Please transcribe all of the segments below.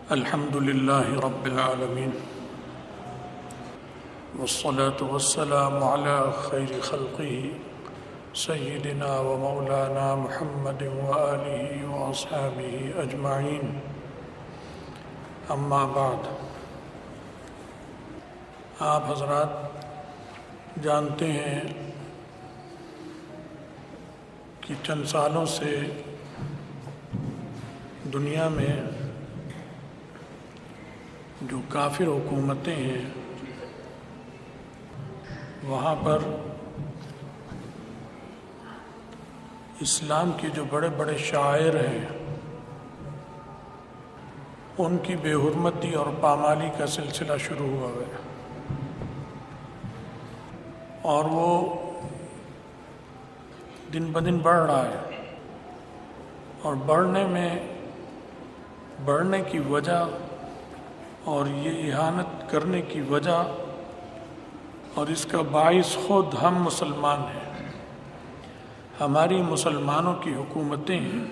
الحمد لله رب العالمين والصلاة والسلام على خير خلقه سيدنا ومولانا محمد وآله وأصحابه أجمعين أما بعد۔ آپ حضرات جانتے ہیں کہ چند سالوں سے دنیا میں جو کافر حکومتیں ہیں وہاں پر اسلام کے جو بڑے بڑے شاعر ہیں ان کی بے حرمتی اور پامالی کا سلسلہ شروع ہوا ہے، اور وہ دن بدن بڑھ رہا ہے، اور بڑھنے کی وجہ اور یہ اہانت کرنے کی وجہ اور اس کا باعث خود ہم مسلمان ہیں۔ ہماری مسلمانوں کی حکومتیں ہیں۔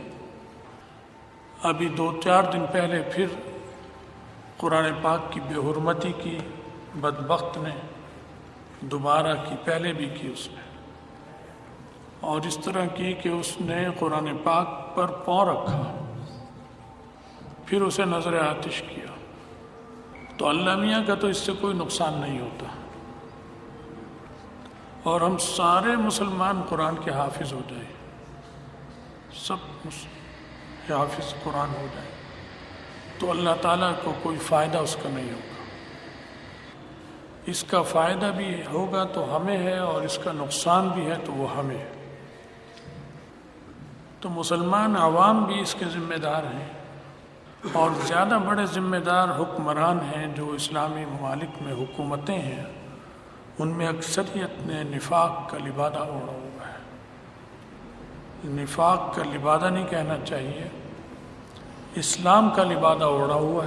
ابھی 2-4 دن پہلے پھر قرآن پاک کی بے حرمتی کی بدبخت نے دوبارہ کی، پہلے بھی کی اس نے، اور اس طرح کی کہ اس نے قرآن پاک پر پاؤں رکھا، پھر اسے نظر آتش کیا۔ تو اللہ میاں کا تو اس سے کوئی نقصان نہیں ہوتا، اور ہم سارے مسلمان قرآن کے حافظ ہو جائیں، سب حافظ قرآن ہو جائیں، تو اللہ تعالیٰ کو کوئی فائدہ اس کا نہیں ہوگا۔ اس کا فائدہ بھی ہوگا تو ہمیں ہے، اور اس کا نقصان بھی ہے تو وہ ہمیں ہے۔ تو مسلمان عوام بھی اس کے ذمہ دار ہیں، اور زیادہ بڑے ذمہ دار حکمران ہیں جو اسلامی ممالک میں حکومتیں ہیں، ان میں اکثریت نے نفاق کا لبادہ اوڑھا ہوا ہے۔ نفاق کا لبادہ نہیں کہنا چاہیے، اسلام کا لبادہ اوڑھا ہوا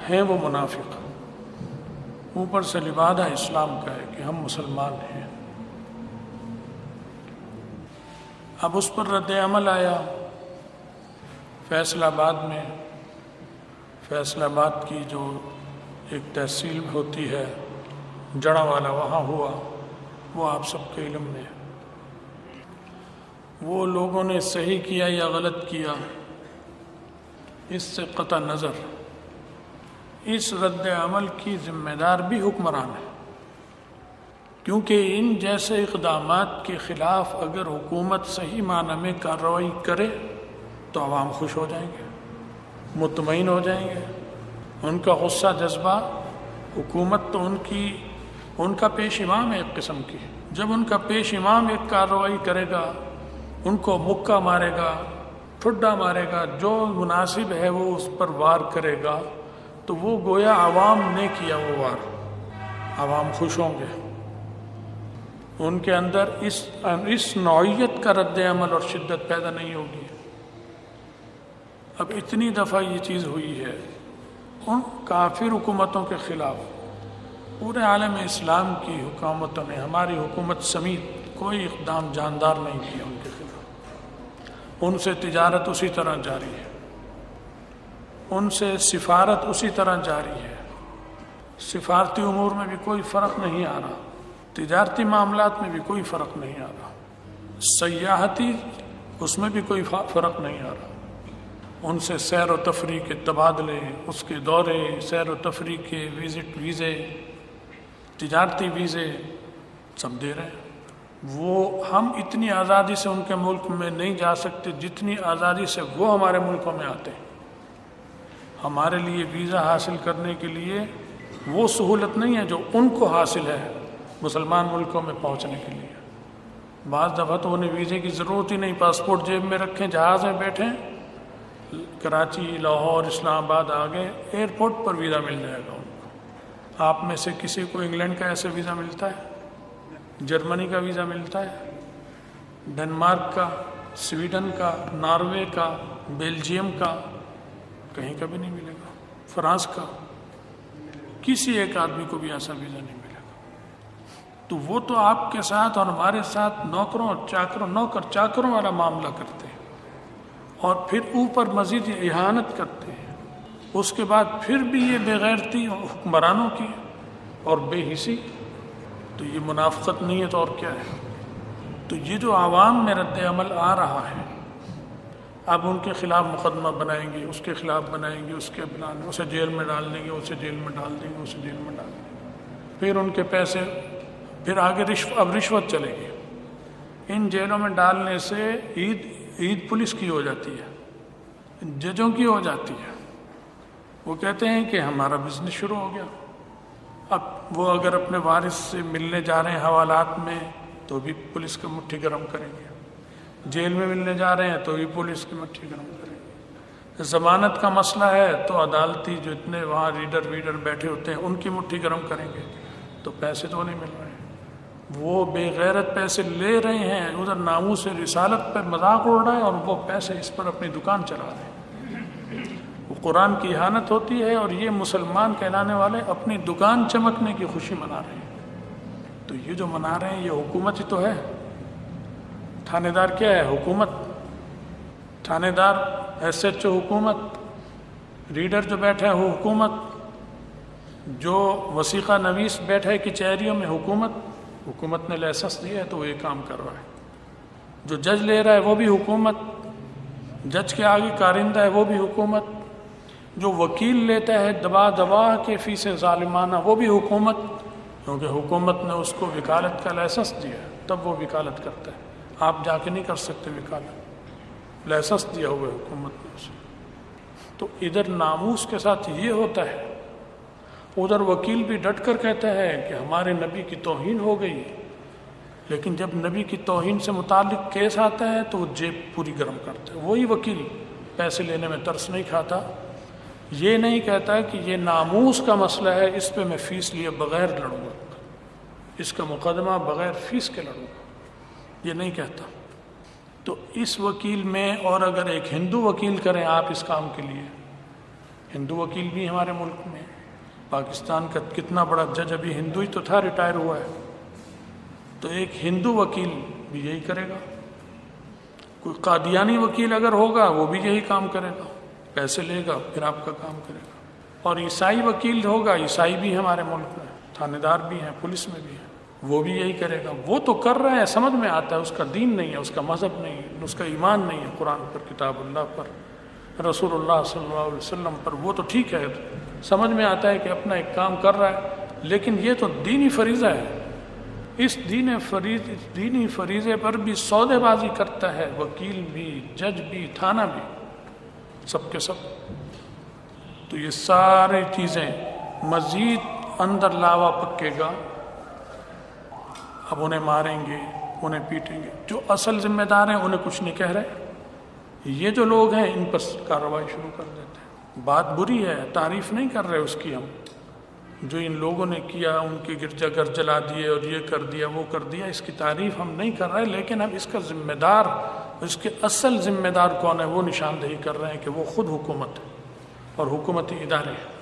ہے وہ منافق، اوپر سے لبادہ اسلام کا ہے کہ ہم مسلمان ہیں۔ اب اس پر رد عمل آیا فیصل آباد کی جو ایک تحصیل ہوتی ہے جڑا والا، وہاں ہوا، وہ آپ سب کے علم میں۔ وہ لوگوں نے صحیح کیا یا غلط کیا اس سے قطع نظر، اس رد عمل کی ذمہ دار بھی حکمران ہے، کیونکہ ان جیسے اقدامات کے خلاف اگر حکومت صحیح معنی میں کارروائی کرے تو عوام خوش ہو جائیں گے، مطمئن ہو جائیں گے۔ ان کا غصہ جذبہ، حکومت تو ان کا پیش امام ہے ایک قسم کی، جب ان کا پیش امام ایک کارروائی کرے گا، ان کو مکہ مارے گا، ٹھڈا مارے گا، جو مناسب ہے وہ اس پر وار کرے گا، تو وہ گویا عوام نے کیا وہ وار، عوام خوش ہوں گے۔ ان کے اندر اس نوعیت کا رد عمل اور شدت پیدا نہیں ہوگی۔ اب اتنی دفعہ یہ چیز ہوئی ہے ان کافر حکومتوں کے خلاف، پورے عالم اسلام کی حکومتوں نے، ہماری حکومت سمیت، کوئی اقدام جاندار نہیں کیا ان کے خلاف۔ ان سے تجارت اسی طرح جاری ہے، ان سے سفارت اسی طرح جاری ہے، سفارتی امور میں بھی کوئی فرق نہیں آ رہا، تجارتی معاملات میں بھی کوئی فرق نہیں آ رہا، سیاحتی اس میں بھی کوئی فرق نہیں آ رہا۔ ان سے سیر و تفریح کے تبادلے، اس کے دورے، سیر و تفریح کے ویزے، تجارتی ویزے سب دے رہے ہیں۔ وہ ہم اتنی آزادی سے ان کے ملک میں نہیں جا سکتے جتنی آزادی سے وہ ہمارے ملکوں میں آتے ہیں۔ ہمارے لیے ویزا حاصل کرنے کے لیے وہ سہولت نہیں ہے جو ان کو حاصل ہے مسلمان ملکوں میں پہنچنے کے لیے۔ بعض دفعہ تو انہیں ویزے کی ضرورت ہی نہیں، پاسپورٹ جیب میں رکھیں، جہاز میں بیٹھیں، کراچی، لاہور، اسلام آباد آگے، ایئرپورٹ پر ویزا مل جائے گا ان کو۔ آپ میں سے کسی کو انگلینڈ کا ایسے ویزا ملتا ہے؟ جرمنی کا ویزا ملتا ہے؟ ڈنمارک کا، سویڈن کا، ناروے کا، بیلجیم کا؟ کہیں کا بھی نہیں ملے گا۔ فرانس کا کسی ایک آدمی کو بھی ایسا ویزا نہیں ملے گا۔ تو وہ تو آپ کے ساتھ اور ہمارے ساتھ نوکر چاکروں والا معاملہ کرتے ہیں، اور پھر اوپر مزید اہانت کرتے ہیں اس کے بعد پھر بھی یہ بے غیرتی حکمرانوں کی اور بے حسی، تو یہ منافقت نہیں ہے تو اور کیا ہے؟ تو یہ جو عوام میں رد عمل آ رہا ہے، اب ان کے خلاف مقدمہ بنائیں گے، اس کے خلاف بنائیں گے، اس کے بنانے، اسے جیل میں ڈال دیں گے، اسے جیل میں ڈال دیں گے، اسے جیل میں ڈال دیں گے، پھر ان کے پیسے، پھر آگے اب رشوت چلے گی۔ ان جیلوں میں ڈالنے سے عید پولیس کی ہو جاتی ہے، ججوں کی ہو جاتی ہے۔ وہ کہتے ہیں کہ ہمارا بزنس شروع ہو گیا۔ اب وہ اگر اپنے وارث سے ملنے جا رہے ہیں حوالات میں تو بھی پولیس کا مٹھی گرم کریں گے، جیل میں ملنے جا رہے ہیں تو بھی پولیس کی مٹھی گرم کریں گے، ضمانت کا مسئلہ ہے تو عدالتی جو اتنے وہاں ریڈر بیٹھے ہوتے ہیں ان کی مٹھی گرم کریں گے، تو پیسے تو نہیں مل رہے ہیں، وہ بے غیرت پیسے لے رہے ہیں، ادھر ناموس رسالت پر مذاق اڑ رہا ہے اور وہ پیسے اس پر اپنی دکان چلا رہے ہیں۔ وہ قرآن کی اہانت ہوتی ہے، اور یہ مسلمان کہلانے والے اپنی دکان چمکنے کی خوشی منا رہے ہیں۔ تو یہ جو منا رہے ہیں یہ حکومت ہی تو ہے۔ تھانے دار کیا ہے؟ حکومت۔ تھانے دار SHO حکومت، ریڈر جو بیٹھا ہے وہ حکومت، جو وثیقہ نویس بیٹھا ہے کچہریوں میں حکومت نے لائسنس دیا ہے تو وہ یہ کام کر رہا ہے، جو جج لے رہا ہے وہ بھی حکومت، جج کے آگے کارندہ ہے وہ بھی حکومت، جو وکیل لیتا ہے دبا کے فیس ظالمانہ وہ بھی حکومت، کیونکہ حکومت نے اس کو وکالت کا لائسنس دیا ہے تب وہ وکالت کرتا ہے۔ آپ جا کے نہیں کر سکتے وکالت، لائسنس دیا ہوا ہے حکومت نے اسے۔ تو ادھر ناموس کے ساتھ یہ ہوتا ہے، ادھر وکیل بھی ڈٹ کر کہتا ہے کہ ہمارے نبی کی توہین ہو گئی، لیکن جب نبی کی توہین سے متعلق کیس آتا ہے تو وہ جیب پوری گرم کرتا ہے۔ وہی وکیل پیسے لینے میں ترس نہیں کھاتا، یہ نہیں کہتا کہ یہ ناموس کا مسئلہ ہے، اس پہ میں فیس لیے بغیر لڑوں گا، اس کا مقدمہ بغیر فیس کے لڑوں گا، یہ نہیں کہتا۔ تو اس وکیل میں، اور اگر ایک ہندو وکیل کریں آپ اس کام کے لیے، ہندو وکیل بھی ہمارے ملک میں، پاکستان کا کتنا بڑا جج ابھی ہندو ہی تو تھا، ریٹائر ہوا ہے، تو ایک ہندو وکیل بھی یہی کرے گا۔ کوئی قادیانی وکیل اگر ہوگا وہ بھی یہی کام کرے گا، پیسے لے گا پھر آپ کا کام کرے گا۔ اور عیسائی وکیل ہوگا، عیسائی بھی ہمارے ملک میں، تھانے دار بھی ہیں، پولیس میں بھی ہیں، وہ بھی یہی کرے گا۔ وہ تو کر رہا ہے، سمجھ میں آتا ہے، اس کا دین نہیں ہے، اس کا مذہب نہیں ہے، اس کا ایمان نہیں ہے قرآن پر، کتاب اللہ پر، رسول اللہ صلی اللہ علیہ وسلم پر، وہ تو ٹھیک ہے، سمجھ میں آتا ہے کہ اپنا ایک کام کر رہا ہے، لیکن یہ تو دینی فریضہ ہے، اس دینی فریضے پر بھی سودے بازی کرتا ہے وکیل بھی، جج بھی، تھانہ بھی، سب کے سب۔ تو یہ ساری چیزیں مزید اندر لاوا پکے گا، اب انہیں ماریں گے، انہیں پیٹیں گے، جو اصل ذمہ دار ہیں انہیں کچھ نہیں کہہ رہے، یہ جو لوگ ہیں ان پر کارروائی شروع کر دیتے ہیں۔ بات بری ہے، تعریف نہیں کر رہے اس کی ہم، جو ان لوگوں نے کیا، ان کے گرجا گھر جلا دیے اور یہ کر دیا وہ کر دیا، اس کی تعریف ہم نہیں کر رہے، لیکن ہم اس کا ذمہ دار، اس کے اصل ذمہ دار کون ہے وہ نشاندہی کر رہے ہیں کہ وہ خود حکومت ہے اور حکومتی ادارے ہیں۔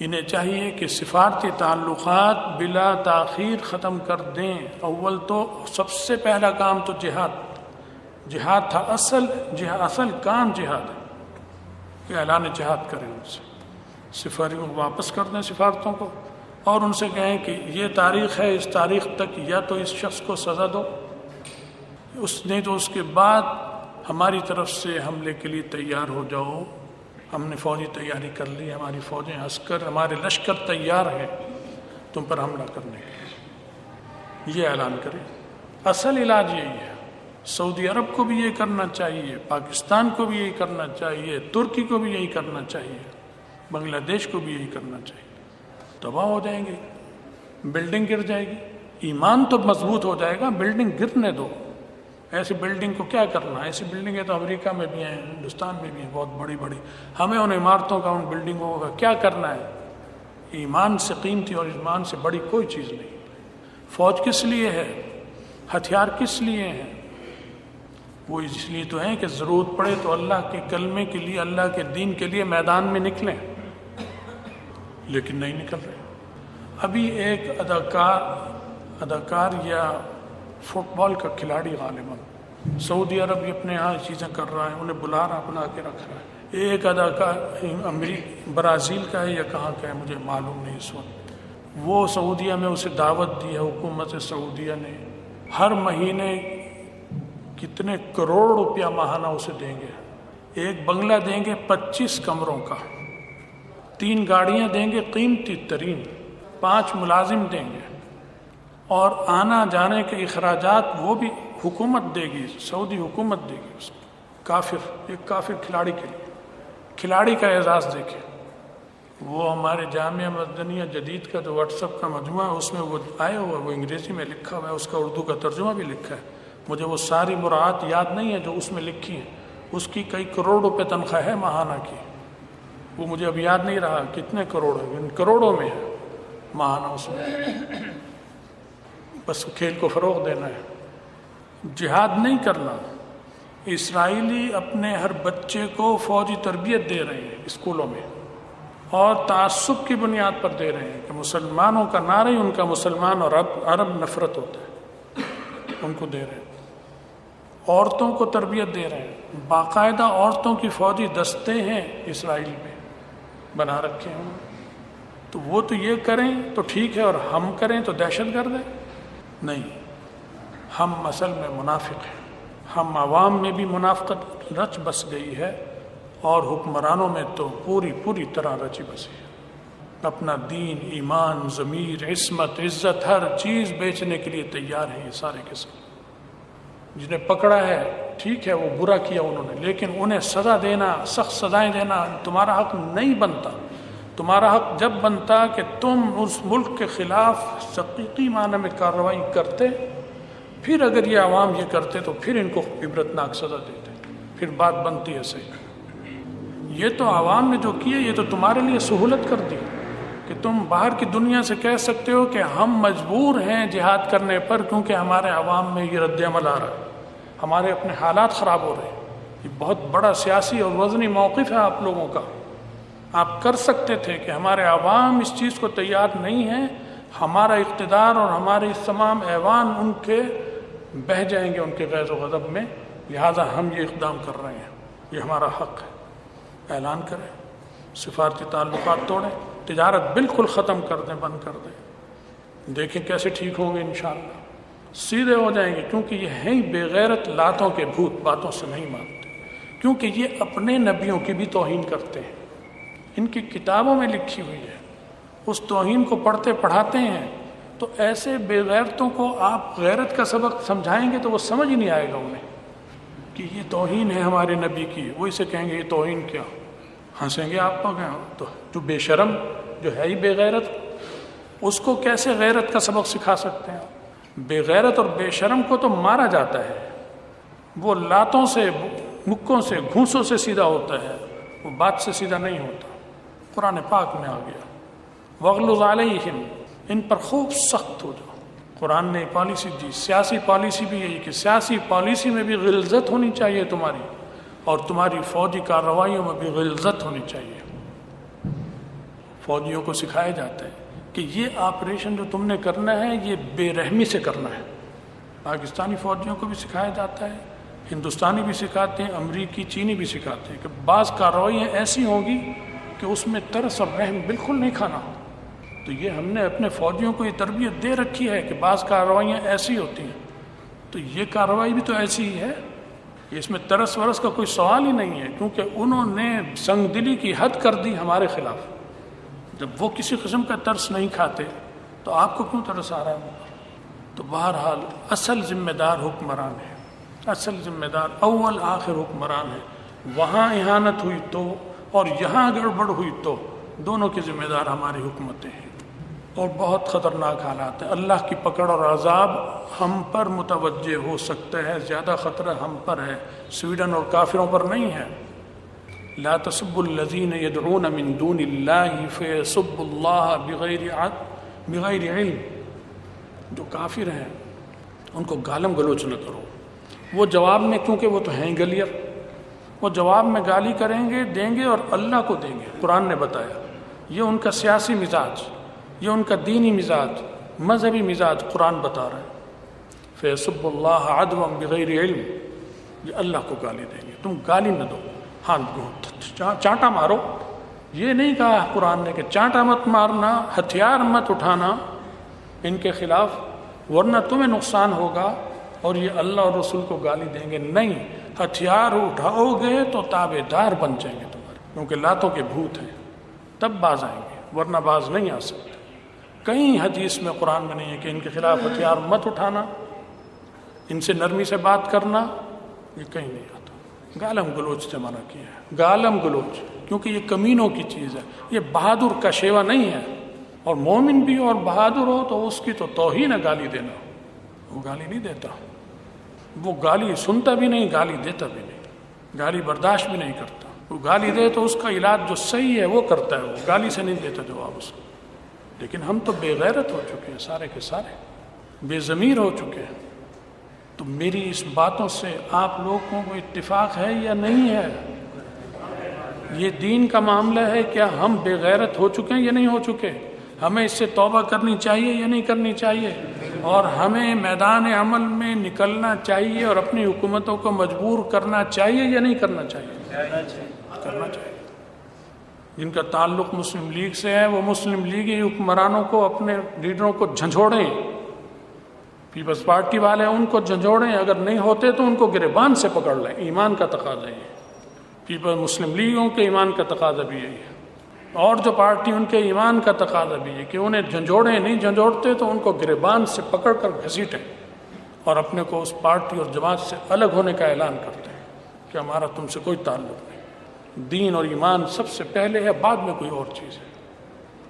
انہیں چاہیے کہ سفارتی تعلقات بلا تاخیر ختم کر دیں۔ اول تو سب سے پہلا کام تو جہاد تھا، اصل کام جہاد ہے کہ اعلان جہاد کریں، ان سے سفارتوں کو واپس کر دیں، سفارتوں کو، اور ان سے کہیں کہ یہ تاریخ ہے، اس تاریخ تک یا تو اس شخص کو سزا دو، اس نہیں تو اس کے بعد ہماری طرف سے حملے کے لیے تیار ہو جاؤ، ہم نے فوجی تیاری کر لی، ہماری فوجیں عسکر، ہمارے لشکر تیار ہیں تم پر حملہ کرنے کے لیے، یہ اعلان کریں۔ اصل علاج یہی ہے۔ سعودی عرب کو بھی یہ کرنا چاہیے، پاکستان کو بھی یہی کرنا چاہیے، ترکی کو بھی یہی کرنا چاہیے، بنگلہ دیش کو بھی یہی کرنا چاہیے۔ تباہ ہو جائیں گے، بلڈنگ گر جائے گی، ایمان تو مضبوط ہو جائے گا، بلڈنگ گرنے دو۔ ایسی بلڈنگ کو کیا کرنا ہے؟ ایسی بلڈنگیں تو امریکہ میں بھی ہیں، ہندوستان میں بھی ہیں، بہت بڑی بڑی، ہمیں ان عمارتوں کا، ان بلڈنگوں کا کیا کرنا ہے؟ ایمان سے قیمتی اور ایمان سے بڑی کوئی چیز نہیں۔ فوج کس لیے ہے؟ ہتھیار کس لیے ہیں؟ وہ اس لیے تو ہیں کہ ضرورت پڑے تو اللہ کے کلمے کے لیے، اللہ کے دین کے لیے میدان میں نکلیں، لیکن نہیں نکل رہے۔ ابھی ایک اداکار یا فٹ بال کا کھلاڑی غالباً سعودی عرب بھی اپنے یہاں چیزیں کر رہا ہے، انہیں بلا کے رکھ رہا ہے، ایک اداکار برازیل کا ہے یا کہاں کا ہے مجھے معلوم نہیں اس وقت، وہ سعودیہ میں اسے دعوت دی ہے حکومت سعودیہ نے، ہر مہینے کتنے کروڑ روپیہ ماہانہ اسے دیں گے، ایک بنگلہ دیں گے 25 کمروں کا، 3 گاڑیاں دیں گے قیمتی ترین، 5 ملازم دیں گے، اور آنا جانے کے اخراجات وہ بھی حکومت دے گی، سعودی حکومت دے گی اس کو۔ ایک کافر کھلاڑی کے لیے، کھلاڑی کا اعزاز دیکھیں۔ وہ ہمارے جامعہ مدنیہ جدید کا جو واٹس ایپ کا مجموعہ ہے اس میں وہ آیا ہوا ہے، وہ انگریزی میں لکھا ہوا ہے، اس کا اردو کا ترجمہ بھی لکھا ہے، مجھے وہ ساری مراعات یاد نہیں ہے جو اس میں لکھی ہیں، اس کی کئی کروڑ روپے تنخواہ ہے ماہانہ کی، وہ مجھے اب یاد نہیں رہا کتنے کروڑ ہے، ان کروڑوں میں ہے ماہانہ اس میں، بس کھیل کو فروغ دینا ہے، جہاد نہیں کرنا۔ اسرائیلی اپنے ہر بچے کو فوجی تربیت دے رہے ہیں اسکولوں میں، اور تعصب کی بنیاد پر دے رہے ہیں کہ مسلمانوں کا نعرہ ہی ان کا مسلمان اور عرب نفرت ہوتا ہے، ان کو دے رہے ہیں۔ عورتوں کو تربیت دے رہے ہیں، باقاعدہ عورتوں کی فوجی دستے ہیں اسرائیل میں بنا رکھے ہیں، تو وہ تو یہ کریں تو ٹھیک ہے، اور ہم کریں تو دہشت گرد ہے؟ نہیں، ہم اصل میں منافق ہیں، ہم عوام میں بھی منافقت رچ بس گئی ہے، اور حکمرانوں میں تو پوری طرح رچی بسی ہے، اپنا دین، ایمان، ضمیر، عصمت، عزت، ہر چیز بیچنے کے لیے تیار ہیں یہ سارے کے سارے۔ جنہیں پکڑا ہے ٹھیک ہے، وہ برا کیا انہوں نے، لیکن انہیں سزا دینا، سخت سزائیں دینا تمہارا حق نہیں بنتا۔ تمہارا حق جب بنتا کہ تم اس ملک کے خلاف حقیقی معنی میں کارروائی کرتے، پھر اگر یہ عوام یہ کرتے تو پھر ان کو عبرتناک سزا دیتے، پھر بات بنتی ہے صحیح۔ یہ تو عوام نے جو کیا یہ تو تمہارے لیے سہولت کر دی کہ تم باہر کی دنیا سے کہہ سکتے ہو کہ ہم مجبور ہیں جہاد کرنے پر، کیونکہ ہمارے عوام میں یہ رد عمل آ رہا ہے، ہمارے اپنے حالات خراب ہو رہے ہیں۔ یہ بہت بڑا سیاسی اور وزنی موقف ہے آپ لوگوں کا۔ آپ کر سکتے تھے کہ ہمارے عوام اس چیز کو تیار نہیں ہیں، ہمارا اقتدار اور ہمارے اس تمام ایوان ان کے بہہ جائیں گے ان کے غیظ و غضب میں، لہٰذا ہم یہ اقدام کر رہے ہیں، یہ ہمارا حق ہے۔ اعلان کریں، سفارتی تعلقات توڑیں، تجارت بالکل ختم کر دیں، بند کر دیں، دیکھیں کیسے ٹھیک ہوں گے انشاءاللہ، سیدھے ہو جائیں گے، کیونکہ یہ ہیں ہی بے غیرت لاتوں کے بھوت، باتوں سے نہیں مانتے، کیونکہ یہ اپنے نبیوں کی بھی توہین کرتے ہیں، ان کی کتابوں میں لکھی ہوئی ہے، اس توہین کو پڑھتے پڑھاتے ہیں، تو ایسے بے غیرتوں کو آپ غیرت کا سبق سمجھائیں گے تو وہ سمجھ ہی نہیں آئے گا انہیں کہ یہ توہین ہے ہمارے نبی کی، وہ اسے کہیں گے یہ توہین کیا، ہنسیں گے آپ کو، تو جو بے شرم جو ہے ہی بے غیرت، اس کو کیسے غیرت کا سبق سکھا سکتے ہیں؟ بے غیرت اور بے شرم کو تو مارا جاتا ہے، وہ لاتوں سے، مکوں سے، گھونسوں سے سیدھا ہوتا ہے، وہ بات سے سیدھا نہیں ہوتا۔ قرآن پاک میں آ گیا وَغْلُظْ عَلَيْهِمْ، ان پر خوب سخت ہو جاؤ۔ قرآن نے پالیسی دی، سیاسی پالیسی بھی یہی کہ سیاسی پالیسی میں بھی غلظت ہونی چاہیے تمہاری، اور تمہاری فوجی کارروائیوں میں بھی غلظت ہونی چاہیے۔ فوجیوں کو سکھایا جاتا ہے کہ یہ آپریشن جو تم نے کرنا ہے یہ بے رحمی سے کرنا ہے، پاکستانی فوجیوں کو بھی سکھایا جاتا ہے، ہندوستانی بھی سکھاتے ہیں، امریکی، چینی بھی سکھاتے ہیں کہ بعض کارروائیاں ایسی ہوں گی کہ اس میں ترس اور رحم بالکل نہیں کھانا ہو، تو یہ ہم نے اپنے فوجیوں کو یہ تربیت دے رکھی ہے کہ بعض کارروائیاں ایسی ہوتی ہیں، تو یہ کارروائی بھی تو ایسی ہی ہے، اس میں ترس ورس کا کوئی سوال ہی نہیں ہے، کیونکہ انہوں نے سنگ دلی کی حد کر دی ہمارے خلاف۔ جب وہ کسی قسم کا ترس نہیں کھاتے تو آپ کو کیوں ترس آ رہا ہے؟ تو بہرحال اصل ذمہ دار حکمران ہے، اصل ذمہ دار اول آخر حکمران ہے، وہاں اہانت ہوئی تو اور یہاں گڑبڑ ہوئی تو دونوں کی ذمہ دار ہماری حکومتیں ہیں، اور بہت خطرناک حالات ہیں۔ اللہ کی پکڑ اور عذاب ہم پر متوجہ ہو سکتا ہے، زیادہ خطرہ ہم پر ہے، سویڈن اور کافروں پر نہیں ہے۔ لا تسبوا الذین یدعون من دون اللہ فیسبوا اللہ بغیر علم، جو کافر ہیں ان کو گالم گلوچ نہ کرو، وہ جواب میں، کیونکہ وہ تو ہیں گلیر، وہ جواب میں گالی کریں گے، دیں گے اور اللہ کو دیں گے۔ قرآن نے بتایا یہ ان کا سیاسی مزاج، یہ ان کا دینی مزاج، مذہبی مزاج قرآن بتا رہا ہے۔ فیسب اللہ عدوا بغیر علم، یہ اللہ کو گالی دیں گے، تم گالی نہ دو، ہاں چانٹا مارو، یہ نہیں کہا قرآن نے کہ چانٹا مت مارنا، ہتھیار مت اٹھانا ان کے خلاف ورنہ تمہیں نقصان ہوگا اور یہ اللہ اور رسول کو گالی دیں گے. نہیں، ہتھیار اٹھاؤ گے تو تابع دار بن جائیں گے تمہارے، کیونکہ لاتوں کے بھوت ہیں، تب باز آئیں گے ورنہ باز نہیں آ سکتے. کہیں حدیث میں قرآن میں نہیں ہے کہ ان کے خلاف ہتھیار مت اٹھانا، ان سے نرمی سے بات کرنا، یہ کہیں نہیں آتا. گالم گلوچ سے منع کیا ہے، گالم گلوچ، کیونکہ یہ کمینوں کی چیز ہے، یہ بہادر کا شیوا نہیں ہے. اور مومن بھی اور بہادر ہو تو اس کی تو توہین ہے گالی دینا. وہ گالی نہیں دیتا، وہ گالی سنتا بھی نہیں، گالی دیتا بھی نہیں، گالی برداشت بھی نہیں کرتا. وہ گالی دے تو اس کا علاج جو صحیح ہے وہ کرتا ہے، وہ گالی سے نہیں دیتا جواب اس کو. لیکن ہم تو بے غیرت ہو چکے ہیں، سارے کے سارے بے ضمیر ہو چکے ہیں. تو میری اس باتوں سے آپ لوگوں کو اتفاق ہے یا نہیں ہے؟ یہ دین کا معاملہ ہے، کیا ہم بے غیرت ہو چکے ہیں یا نہیں ہو چکے؟ ہمیں اس سے توبہ کرنی چاہیے یا نہیں کرنی چاہیے؟ اور ہمیں میدان عمل میں نکلنا چاہیے اور اپنی حکومتوں کو مجبور کرنا چاہیے یا نہیں کرنا چاہیے؟ کرنا چاہیے. جن کا تعلق مسلم لیگ سے ہے وہ مسلم لیگی حکمرانوں کو، اپنے لیڈروں کو جھنجھوڑیں. پیپلز پارٹی والے ان کو جھنجھوڑیں، اگر نہیں ہوتے تو ان کو گریبان سے پکڑ لیں. ایمان کا تقاضا یہ، مسلم لیگوں کے ایمان کا تقاضا بھی یہی ہے، اور جو پارٹی ان کے ایمان کا تقاضا بھی ہے کہ انہیں جھنجھوڑیں. نہیں جھنجھوڑتے تو ان کو گریبان سے پکڑ کر گھسیٹیں اور اپنے کو اس پارٹی اور جماعت سے الگ ہونے کا اعلان کرتے ہیں کہ ہمارا تم سے کوئی تعلق نہیں. دین اور ایمان سب سے پہلے ہے، بعد میں کوئی اور چیز ہے.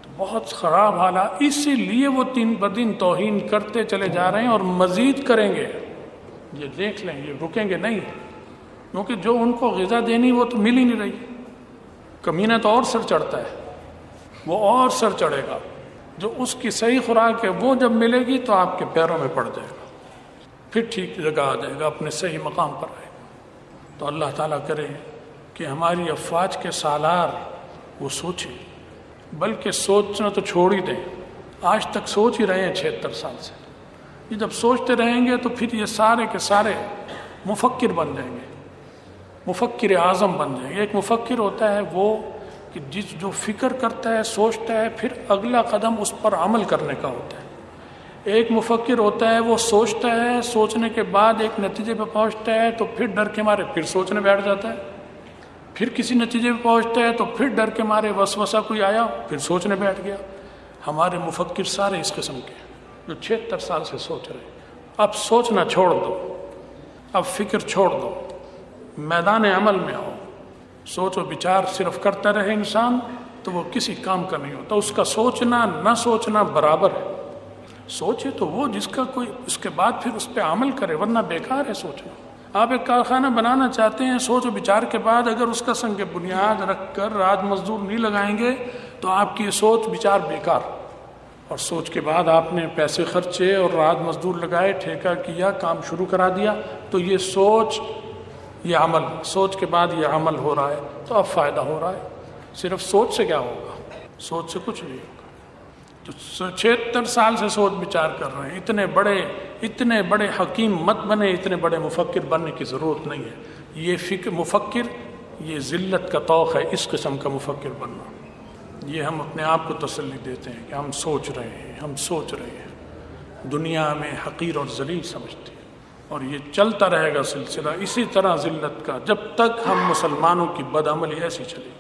تو بہت خراب حالات، اسی لیے وہ دن بدن توہین کرتے چلے جا رہے ہیں اور مزید کریں گے. یہ دیکھ لیں، یہ رکیں گے نہیں، کیونکہ جو ان کو غذا دینی وہ تو مل ہی نہیں رہی. کمینہ تو اور سر چڑھتا ہے، وہ اور سر چڑھے گا. جو اس کی صحیح خوراک ہے وہ جب ملے گی تو آپ کے پیروں میں پڑ جائے گا، پھر ٹھیک جگہ آ جائے گا، اپنے صحیح مقام پر آئے گا. تو اللہ تعالیٰ کرے کہ ہماری افواج کے سالار وہ سوچیں، بلکہ سوچنا تو چھوڑ ہی دیں. آج تک سوچ ہی رہے ہیں 76 سال سے. یہ جب سوچتے رہیں گے تو پھر یہ سارے کے سارے مفکر بن جائیں گے، مفکر اعظم بن جائیں گے. ایک مفکر ہوتا ہے وہ کہ جو فکر کرتا ہے، سوچتا ہے، پھر اگلا قدم اس پر عمل کرنے کا ہوتا ہے. ایک مفکر ہوتا ہے وہ سوچتا ہے، سوچنے کے بعد ایک نتیجے پہ پہنچتا ہے تو پھر ڈر کے مارے پھر سوچنے بیٹھ جاتا ہے، پھر کسی نتیجے پہ پہنچتا ہے تو پھر ڈر کے مارے وسوسہ کوئی آیا پھر سوچنے بیٹھ گیا. ہمارے مفکر سارے اس قسم کے جو 76 سال سے سوچ رہے ہیں. اب سوچنا چھوڑ دو، اب فکر چھوڑ دو، میدان عمل میں آؤ. سوچ و بچار صرف کرتا رہے انسان تو وہ کسی کام کا نہیں ہوتا. اس کا سوچنا نہ سوچنا برابر ہے. سوچے تو وہ جس کا کوئی اس کے بعد پھر اس پہ عمل کرے، ورنہ بیکار ہے سوچنا. آپ ایک کارخانہ بنانا چاہتے ہیں، سوچ و بچار کے بعد اگر اس کا سنگ بنیاد رکھ کر رات مزدور نہیں لگائیں گے تو آپ کی سوچ بچار بیکار. اور سوچ کے بعد آپ نے پیسے خرچے اور رات مزدور لگائے، ٹھیکہ کیا، کام شروع کرا دیا، تو یہ سوچ، یہ عمل، سوچ کے بعد یہ عمل ہو رہا ہے تو اب فائدہ ہو رہا ہے. صرف سوچ سے کیا ہوگا؟ سوچ سے کچھ نہیں ہوگا. تو 76 سال سے سوچ بچار کر رہے ہیں. اتنے بڑے حکیم مت بنے، اتنے بڑے مفکر بننے کی ضرورت نہیں ہے. یہ فکر مفکر، یہ ذلت کا طوق ہے اس قسم کا مفکر بننا. یہ ہم اپنے آپ کو تسلی دیتے ہیں کہ ہم سوچ رہے ہیں، ہم سوچ رہے ہیں. دنیا میں حقیر اور ذلیل سمجھتے ہیں اور یہ چلتا رہے گا سلسلہ اسی طرح ذلت کا جب تک ہم مسلمانوں کی بدعملی ایسی چلے.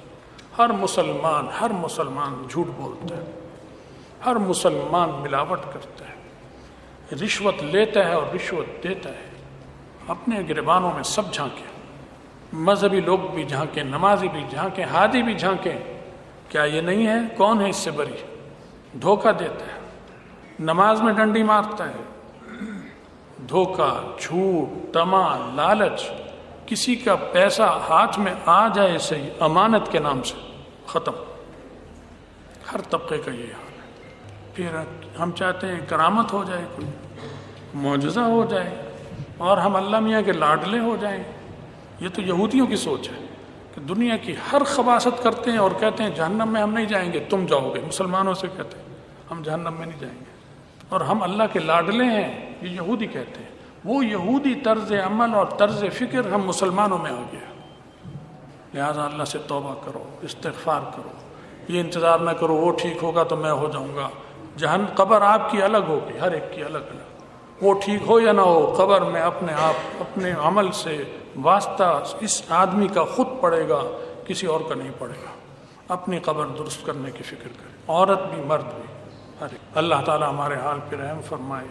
ہر مسلمان جھوٹ بولتا ہے، ہر مسلمان ملاوٹ کرتا ہے، رشوت لیتا ہے اور رشوت دیتا ہے. اپنے گریبانوں میں سب جھانکیں، مذہبی لوگ بھی جھانکیں، نمازی بھی جھانکیں، ہادی بھی جھانکیں. کیا یہ نہیں ہے؟ کون ہے اس سے بری؟ دھوکہ دیتا ہے، نماز میں ڈنڈی مارتا ہے. دھوکہ، جھوٹ، طمع، لالچ، کسی کا پیسہ ہاتھ میں آ جائے صحیح امانت کے نام سے ختم. ہر طبقے کا یہ حال ہے. پھر ہم چاہتے ہیں کرامت ہو جائے، کوئی معجزہ ہو جائے اور ہم اللہ میاں کے لاڈلے ہو جائیں. یہ تو یہودیوں کی سوچ ہے کہ دنیا کی ہر خباثت کرتے ہیں اور کہتے ہیں جہنم میں ہم نہیں جائیں گے، تم جاؤ گے. مسلمانوں سے کہتے ہیں ہم جہنم میں نہیں جائیں گے اور ہم اللہ کے لاڈلے ہیں، یہ یہودی کہتے ہیں. وہ یہودی طرز عمل اور طرز فکر ہم مسلمانوں میں آ گیا. لہٰذا اللہ سے توبہ کرو، استغفار کرو، یہ انتظار نہ کرو وہ ٹھیک ہوگا تو میں ہو جاؤں گا۔ قبر آپ کی الگ ہوگی، ہر ایک کی الگ الگ، وہ ٹھیک ہو یا نہ ہو، قبر میں اپنے آپ اپنے عمل سے واسطہ اس آدمی کا خود پڑے گا، کسی اور کا نہیں پڑے گا۔ اپنی قبر درست کرنے کی فکر کریں، عورت بھی مرد بھی ہر ایک۔ اللہ تعالیٰ ہمارے حال پہ رحم فرمائے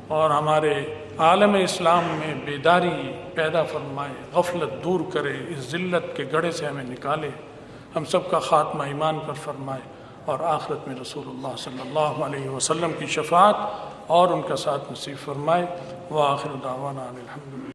اور ہمارے عالم اسلام میں بیداری پیدا فرمائے، غفلت دور کرے، اس ذلت کے گڑھے سے ہمیں نکالے، ہم سب کا خاتمہ ایمان پر فرمائے، اور آخرت میں رسول اللہ صلی اللہ علیہ وسلم کی شفاعت اور ان کا ساتھ نصیب فرمائے۔ وآخر دعوانا الحمد للہ۔